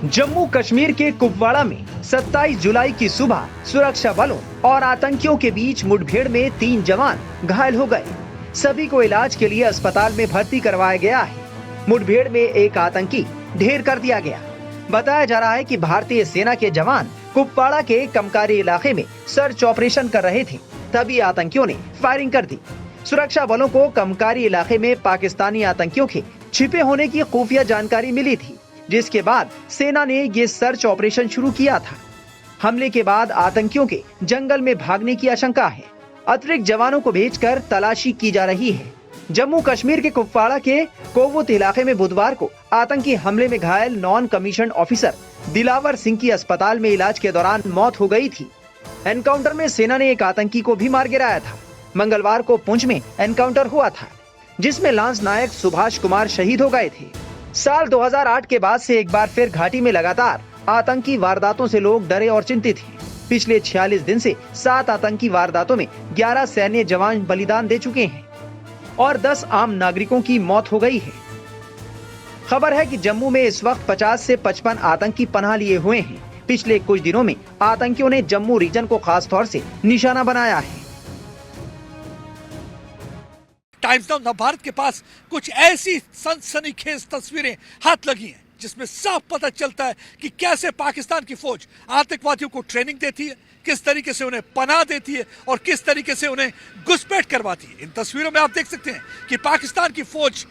जम्मू कश्मीर के कुपवाड़ा में 27 जुलाई की सुबह सुरक्षा बलों और आतंकियों के बीच मुठभेड़ में 3 जवान घायल हो गए। सभी को इलाज के लिए अस्पताल में भर्ती करवाया गया है। मुठभेड़ में एक आतंकी ढेर कर दिया गया। बताया जा रहा है कि भारतीय सेना के जवान कुपवाड़ा के कमकारी इलाके में सर्च ऑपरेशन कर रहे थे, तभी आतंकियों ने फायरिंग कर दी। सुरक्षा बलों को कमकारी इलाके में पाकिस्तानी आतंकियों के छिपे होने की खुफिया जानकारी मिली थी, जिसके बाद सेना ने ये सर्च ऑपरेशन शुरू किया था। हमले के बाद आतंकियों के जंगल में भागने की आशंका है। अतिरिक्त जवानों को भेजकर तलाशी की जा रही है। जम्मू कश्मीर के कुपवाड़ा के कोवुत इलाके में बुधवार को आतंकी हमले में घायल non commission officer Dilawar Singh की अस्पताल में इलाज के दौरान मौत हो गई थी। एनकाउंटर में सेना ने एक आतंकी को भी मार गिराया था। मंगलवार को पुंछ में एनकाउंटर हुआ था, जिसमें लांस नायक सुभाष कुमार शहीद हो गए थे। साल 2008 के बाद से एक बार फिर घाटी में लगातार आतंकी वारदातों से लोग डरे और चिंतित हैं। पिछले 46 दिन से 7 आतंकी वारदातों में 11 सैन्य जवान बलिदान दे चुके हैं और 10 आम नागरिकों की मौत हो गई है। खबर है कि जम्मू में इस वक्त 50 से 55 आतंकी पनाह लिए हुए हैं। पिछले कुछ दिनों में आतंकियों ने जम्मू रीजन को खास तौर से निशाना बनाया है। टाइम्स नाउ नवभारत के पास कुछ ऐसी सनसनीखेज तस्वीरें हाथ लगी हैं, जिसमें साफ पता चलता है कि कैसे पाकिस्तान की फौज आतंकवादियों को ट्रेनिंग देती है, किस तरीके से उन्हें पनाह देती है और किस तरीके से उन्हें घुसपैठ करवाती है। इन तस्वीरों में आप देख सकते हैं कि पाकिस्तान की फौज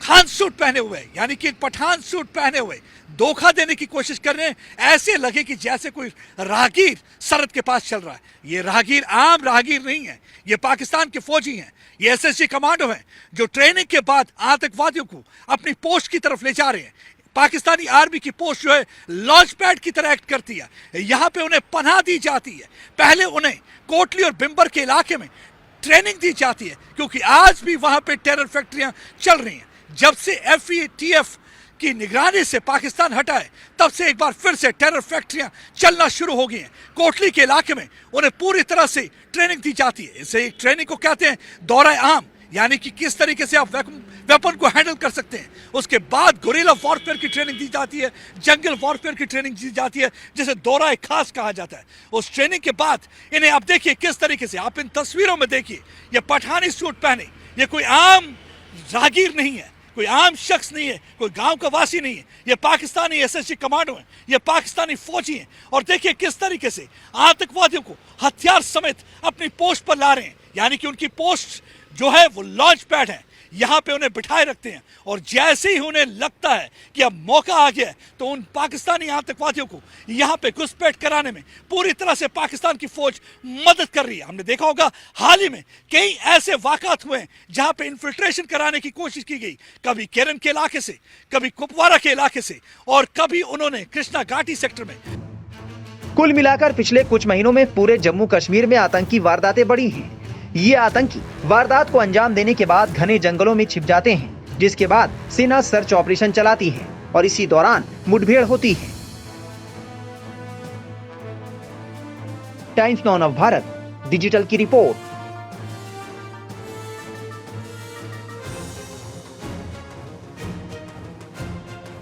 खान सूट पहने हुए, यानी कि पठान सूट पहने हुए धोखा देने की कोशिश कर रहे हैं। ऐसे लगे कि जैसे कोई राहगीर सरहद के पास चल रहा है। ये राहगीर आम राहगीर नहीं है, ये पाकिस्तान के फौजी हैं, ये एसएसजी कमांडो हैं, जो ट्रेनिंग के बाद आतंकवादियों को अपनी पोस्ट की तरफ ले जा रहे हैं। पाकिस्तानी आर्मी की पोस्ट जो है लॉन्च पैड की तरह एक्ट करती है। यहाँ पे उन्हें पनाह दी जाती है। पहले उन्हें कोटली और बिम्बर के इलाके में ट्रेनिंग दी जाती है, क्योंकि आज भी वहां पे टेरर फैक्ट्रियां चल रही हैं। जब से FATF की निगरानी से पाकिस्तान हटा है, तब से एक बार फिर से टेरर फैक्ट्रियां चलना शुरू हो गई हैं। कोटली के इलाके में उन्हें पूरी तरह से ट्रेनिंग दी जाती है। इसे ट्रेनिंग को कहते हैं दौरा आम, यानी कि किस तरीके से आप वेपन को हैंडल कर सकते हैं। उसके बाद गुरिल्ला वॉरफेयर की ट्रेनिंग दी जाती है, जंगल वॉरफेयर की ट्रेनिंग दी जाती है, जिसे दौरा खास कहा जाता है। उस ट्रेनिंग के बाद इन्हें आप देखिए किस तरीके से, आप इन तस्वीरों में देखिए, ये पठानी सूट पहने, ये कोई आम राहगीर नहीं है, कोई आम शख्स नहीं है, कोई गांव का वासी नहीं है। ये पाकिस्तानी एसएसजी कमांडो हैं, ये पाकिस्तानी फौजी हैं। और देखिए किस तरीके से आतंकवादियों को हथियार समेत अपनी पोस्ट पर ला रहे हैं, यानी कि उनकी पोस्ट जो है वो लॉन्च पैड है, यहाँ पे उन्हें बिठाए रखते हैं। और जैसे ही उन्हें लगता है कि अब मौका आ गया है, तो उन पाकिस्तानी आतंकवादियों को यहाँ पे घुसपैठ कराने में पूरी तरह से पाकिस्तान की फौज मदद कर रही है। हमने देखा होगा हाल ही में कई ऐसे वाक़ात हुए हैं जहाँ पे इन्फिल्ट्रेशन कराने की कोशिश की गई, कभी केरन के इलाके से, कभी कुपवाड़ा के इलाके से, और कभी उन्होंने कृष्णा घाटी सेक्टर में। कुल मिलाकर पिछले कुछ महीनों में पूरे जम्मू कश्मीर में आतंकी वारदातें बढ़ी हैं। ये आतंकी वारदात को अंजाम देने के बाद घने जंगलों में छिप जाते हैं, जिसके बाद सेना सर्च ऑपरेशन चलाती है और इसी दौरान मुठभेड़ होती है। टाइम्स नाउ नवभारत डिजिटल की रिपोर्ट।